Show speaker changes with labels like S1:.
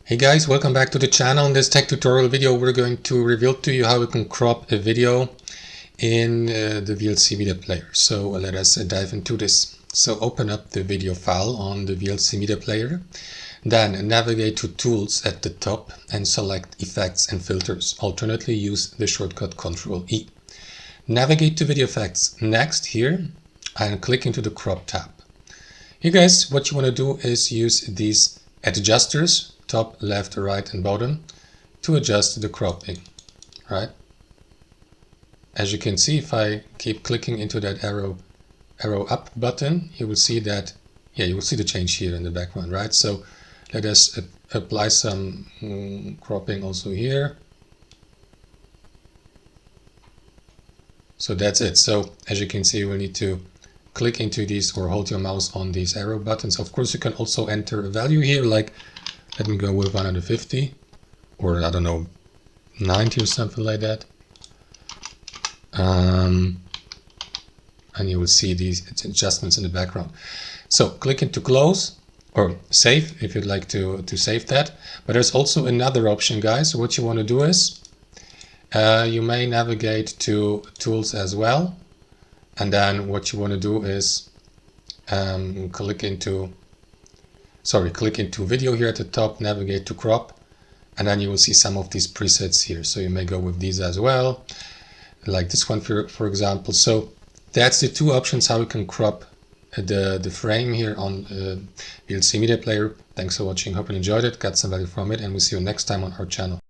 S1: Hey guys, welcome back to the channel. In this tech tutorial video, we're going to reveal to you how we can crop a video in the VLC Media Player. So let us dive into this. So open up the video file on the VLC Media Player. Then navigate to Tools at the top and select Effects and Filters. Alternately, use the shortcut Ctrl-E. Navigate to Video Effects next here and click into the Crop tab. Here guys, what you want to do is use these adjusters, top, left, right and bottom, to adjust the cropping, right? As you can see, if I keep clicking into that arrow up button, you will see that, you will see the change here in the background, right? So let us apply some cropping also here. So that's it. So as you can see, you will need to click into these or hold your mouse on these arrow buttons. Of course, you can also enter a value here, like let me go with 150 or I don't know, 90 or something like that. And you will see these adjustments in the background. So click into close or save if you'd like to save that. But there's also another option, guys. What you want to do is you may navigate to tools as well. And then what you want to do is click into video here at the top, navigate to crop, and then you will see some of these presets here. So you may go with these as well, like this one for example. So that's the two options how we can crop the frame here on VLC Media Player. Thanks for watching, hope you enjoyed it, got some value from it, and we'll see you next time on our channel.